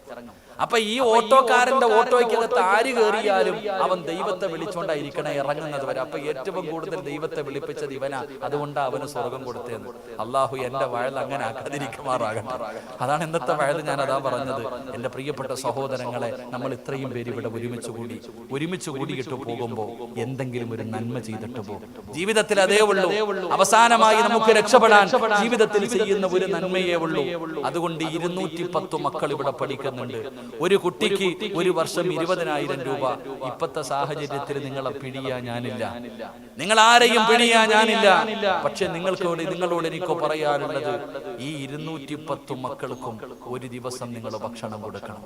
അപ്പൊ ഈ ഓട്ടോക്കാരന്റെ ഓട്ടോയ്ക്കകത്ത് ആര് കയറിയാലും അവൻ ദൈവത്തെ വിളിച്ചോണ്ടായിരിക്കണം ഇറങ്ങുന്നത് വരെ. അപ്പൊ ഏറ്റവും കൂടുതൽ ദൈവത്തെ വിളിപ്പിച്ചത് ഇവനാ. അതുകൊണ്ടാ അവന് സ്വർഗം കൊടുത്തേന്ന്. അള്ളാഹു എന്റെ വയൽ അങ്ങനെ ആക്കാതിരിക്കുമാറാകട്ടെ. അതാണ് ഇന്നത്തെ വയൽ. ഞാൻ അതാ പറഞ്ഞത്, എന്റെ പ്രിയപ്പെട്ട സഹോദരങ്ങളെ, നമ്മൾ ഇത്രയും പേര് ഇവിടെ ഒരുമിച്ച് കൂടിയിട്ട് പോകുമ്പോ എന്തെങ്കിലും ഒരു നന്മ ചെയ്തിട്ട് പോകും. ജീവിതത്തിൽ അതേ ഉള്ളൂ. അവസാനമായി നമുക്ക് രക്ഷപ്പെടാൻ ജീവിതത്തിൽ ചെയ്യുന്ന ഒരു നന്മയേ ഉള്ളൂ. അതുകൊണ്ട് 210 മക്കൾ ഇവിടെ പഠിക്കുന്നുണ്ട്. ഒരു കുട്ടിക്ക് ഒരു വർഷം 20,000 രൂപ. ഇപ്പോഴത്തെ സാഹചര്യത്തിൽ നിങ്ങളെ പിടിയാ ഞാനില്ല, നിങ്ങൾ ആരെയും പിടിയാ ഞാനില്ല. പക്ഷെ നിങ്ങളോട് എനിക്ക് പറയാനുള്ളത്, ഈ 210 മക്കൾക്കും ഒരു ദിവസം നിങ്ങൾ ഭക്ഷണം കൊടുക്കണം.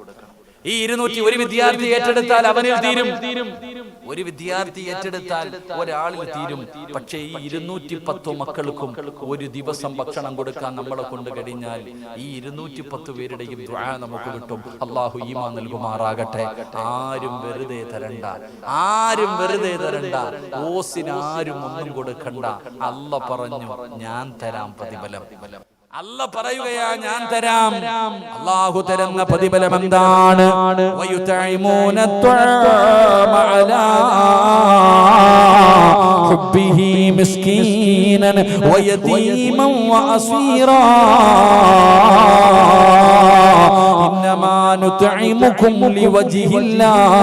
ഈ 200 ഒരു വിദ്യാർത്ഥി ഏറ്റെടുത്താൽ അവനിൽ തീരും. ഒരു വിദ്യാർത്ഥി ഏറ്റെടുത്താൽ ഒരാളിൽ തീരും. പക്ഷേ ഈ 210 മക്കൾക്കും ഒരു ദിവസം ഭക്ഷണം കൊടുക്കാൻ നമ്മളെ കൊണ്ട് കഴിഞ്ഞാൽ ഈ 210 പേരുടെയും ദുആ നമുക്ക് കിട്ടും. അള്ളാഹു ഈമാൻ നൽകുമാറാകട്ടെ. ആരും വെറുതെ തരണ്ട, ഓസിനാരും ഒന്നും കൊടുക്കണ്ട. അല്ല പറഞ്ഞു, ഞാൻ തരാം പ്രതിഫലം. അല്ല പറയുകയാ, ഞാൻ തരാം. അല്ലാഹു തരുന്ന പ്രതിഫലം എന്താണ്? വയുതഇമൂന ത്വഅമ അലാ ഹുബ്ബിഹി മിസ്കീനൻ വയതീമൻ വഅസീറാ ഇന്നമാ നുത്ഇമുകും ലിവജ്ഹില്ലാഹ്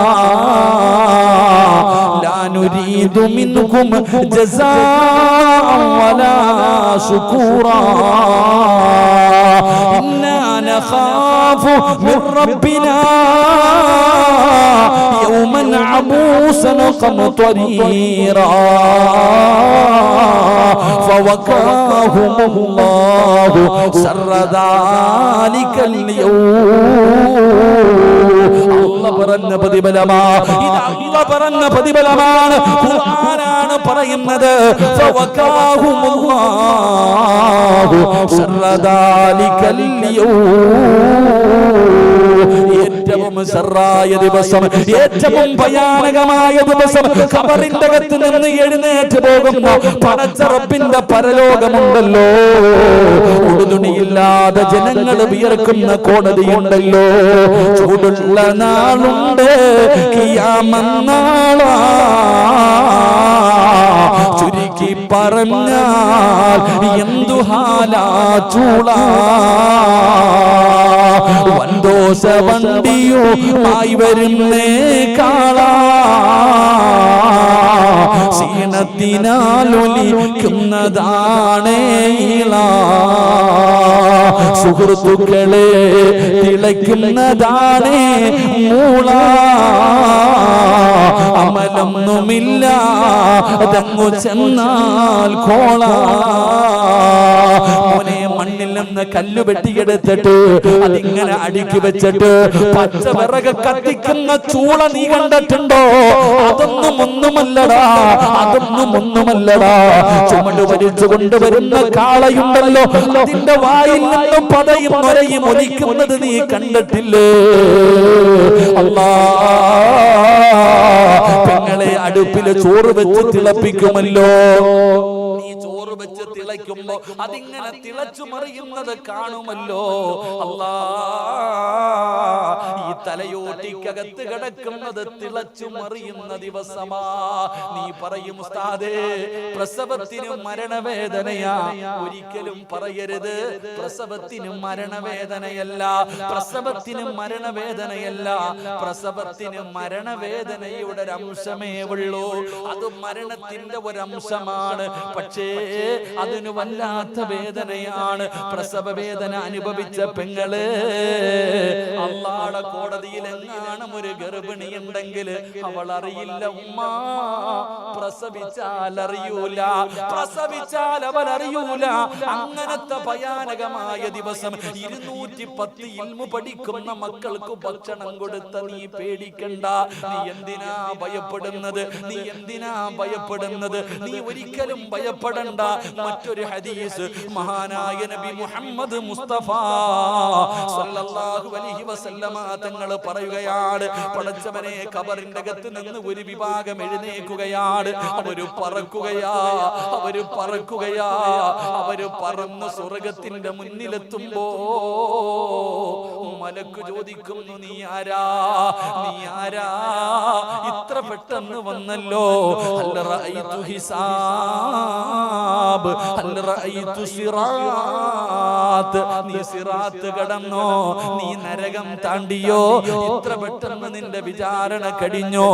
ലാ നുരീദു മിൻകും ജസാഅൻ വലാ ശുകൂറാ إنا نخاف من ربنا يوما عبوسا قمطريرا فوقاهم الله شر ذلك اليوم. അല്ലാഹു പറഞ്ഞ പ്രതിഫലമാണ്. ഖുർആനാണ് പറയുന്നത്, ഫവഖാഹുമുല്ലാഹു ശർറ ദാലികൽ യൗം. ഏറ്റവും ശർറായ ദിവസം, ഏറ്റവും ഭയാനകമായ ദിവസം, ഖബറിന്റെ അകത്ത് നിന്ന് എഴുന്നേറ്റ് പോകുന്ന പടച്ച റബ്ബിന്റെ പരലോകമുണ്ടല്ലോ. ഉടുതുണിയില്ലാതെ ജനങ്ങൾ വിയർക്കുന്ന കോടതിയുണ്ടല്ലോ. ചൂടുള്ള നാളുണ്ട്, ഖിയാമന്നാളാ. ചുരുക്കി പറഞ്ഞാൽ എന്തു ഹാലാ ചൂള. വൻദോഷ വണ്ടിയുമായി വരുന്നേ കാളാ. ക്ഷീണത്തിനാലൊലിക്കുന്നതാണേ ഇള. സുഹൃത്തുക്കളെ തിളയ്ക്കുന്നതാണേ മൂള. അമലൊന്നുമില്ല അതങ്ങു ചെന്നാൽ കോള. മോനെ, മണ്ണിൽ നിന്ന് കല്ല് വെട്ടിയെടുത്തിട്ട് അതിങ്ങനെ അടുക്കി വെച്ചിട്ട് പച്ച വിറക് കത്തിക്കുന്ന ചൂള നീ കണ്ടിട്ടുണ്ടോ? അതൊന്നുമല്ലടാ, അത് അതൊന്നും ഒന്നുമല്ലടാ. ചുമട് വലിച്ചു കൊണ്ടുവരുന്ന കാളയുണ്ടല്ലോ, അതിന്റെ വായിൽ നിന്നും പതയും നൊരയും ഒലിക്കുന്നത് നീ കണ്ടിട്ടില്ലേ? അല്ലാ, പെങ്ങളെ അടുപ്പില് ചോറ് വെച്ച് തിളപ്പിക്കുമല്ലോ, നീ ചോറ് വെച്ച് തിളയ്ക്കുമ്പോ അതിങ്ങനെ തിളച്ചു മറിയുന്നത് കാണുമല്ലോ. അല്ലാ, ഈ തലയോട്ടിക്കകത്ത് കിടക്കുന്നത് തിളച്ചു മറിയുന്ന ദിവസമാ. നീ പറയും ഉസ്താദേ, പ്രസവത്തിന് മരണവേദനയാ. ഒരിക്കലും പറയരുത് പ്രസവത്തിന് മരണവേദനയല്ല. പ്രസവത്തിന് മരണവേദനയല്ല, പ്രസവത്തിന് മരണവേദനയുടെ ഒരു അംശമേ ഉള്ളൂ. അത് മരണത്തിന്റെ ഒരംശമാണ്. പക്ഷേ അതിന് വല്ലാത്ത വേദനയാണ്. പ്രസവ വേദന അനുഭവിച്ച പെങ്ങള്, അള്ളാഹുവിന്റെ കോടതിയിൽ എങ്ങാനും ഒരു ഗർഭിണി ഉണ്ടെങ്കിൽ അവൾ അറിയില്ല ഉമ്മ, പ്രസവിച്ചാൽ അറിയൂല, പ്രസവിച്ചാൽ അവൾ അറിയൂല. അങ്ങനത്തെ ഭയാനകമായ ദിവസം 210 ഇൽമു പഠിക്കുന്ന മക്കൾക്ക് ഭക്ഷണം കൊടുത്ത നീ പേടിക്കണ്ട. നീ എന്തിനാ ഭയപ്പെടുന്നത്? നീ എന്തിനാ ഭയപ്പെടുന്നത്? നീ ഒരിക്കലും ഭയപ്പെടണ്ട. മറ്റൊരു ഹദീസ് മഹാനായ നബി മുഹമ്മദ് മുസ്തഫ സല്ലല്ലാഹു അലൈഹി വസല്ലമ തങ്ങൾ പറയുകയാണ്, പടച്ചവനെ, ഖബറിന്റെ അകത്ത് നിന്ന് ഒരു വിഭാഗം എഴുന്നേൽക്കുകയാണ്. അവര് പറക്കുകയാ, അവര് പറക്കുകയാ. അവര് പറന്ന് സ്വർഗത്തിന്റെ മുന്നിലെത്തുമ്പോ മലക്ക് ചോദിക്കുന്നു, നീ ആരാ? നീ ആരാ? ഇത്ര പെട്ടെന്ന് വന്നല്ലോ. ഹൽ റഅയ്തു ഹിസാബ്, ഹൽ റഅയ്തു സിറാത്ത്. നീ സിറാത്ത് കടന്നോ? നീ നരകം താണ്ടിയോ? ഇത്ര പെട്ടെന്ന് നിന്റെ വിചാരണ കഴിഞ്ഞോ?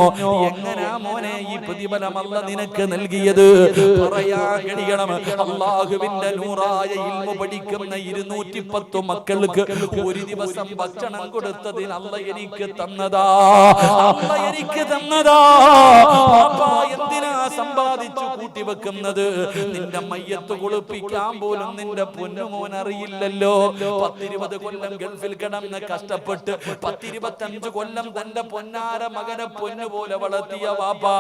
എങ്ങനാ മോനെ ഈ പ്രതിഫലം അല്ലാഹു നിനക്ക് നൽകിയത്? പറയാൻ കഴിയണം. അല്ലാഹുവിന്റെ നൂറായ ഇൽമു പഠിക്കുന്ന 210 മക്കൾക്ക് ഒരു ദിവസം ഭക്ഷണം കൊടുത്തതിൽ അല്ലാഹു എനിക്ക് തന്നതാ, അല്ലാഹു എനിക്ക് തന്നതാ. പാപ്പാ, എന്തിനാ സമ്പാദിച്ചു കൂട്ടിവെക്കുന്നത്? നിന്റെ മയ്യത്ത് കുളിപ്പിക്കാൻ പോലും നിന്റെ പൊന്നുമോൻ അറിയില്ലല്ലോ. 10-20 കൊല്ലം ഗൾഫിൽ കിടന്ന് കഷ്ടപ്പെട്ട് 10-25 കൊല്ലം തന്റെ പൊന്നാര മകനെ പൊന്നുപോലെ വളർത്തിയ വാപ്പാ,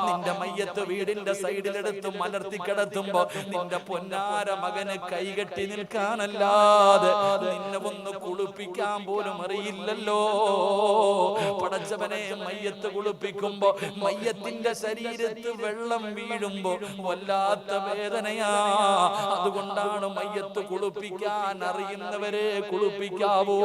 നിന്റെ മയ്യത്ത് വീടിന്റെ സൈഡിലെടുത്ത് മലർത്തി കിടത്തുമ്പോ നിന്റെ പൊന്നാര മകന് കൈകെട്ടി നിൽക്കാനല്ലാതെ നിന്നെ ഒന്ന് കുളിപ്പിക്കാൻ പോലും അറിയില്ലല്ലോ. പടച്ചവനെ, മയ്യത്ത് കുളിപ്പിക്കുമ്പോ മയ്യത്തിന്റെ ശരീരത്ത് വെള്ളം വീഴുമ്പോ വല്ലാത്ത വേദനയാ. അതുകൊണ്ടാണ് മയ്യത്ത് കുളിപ്പിക്കാൻ അറിയുന്നവരെ കുളിപ്പിക്കാവൂ.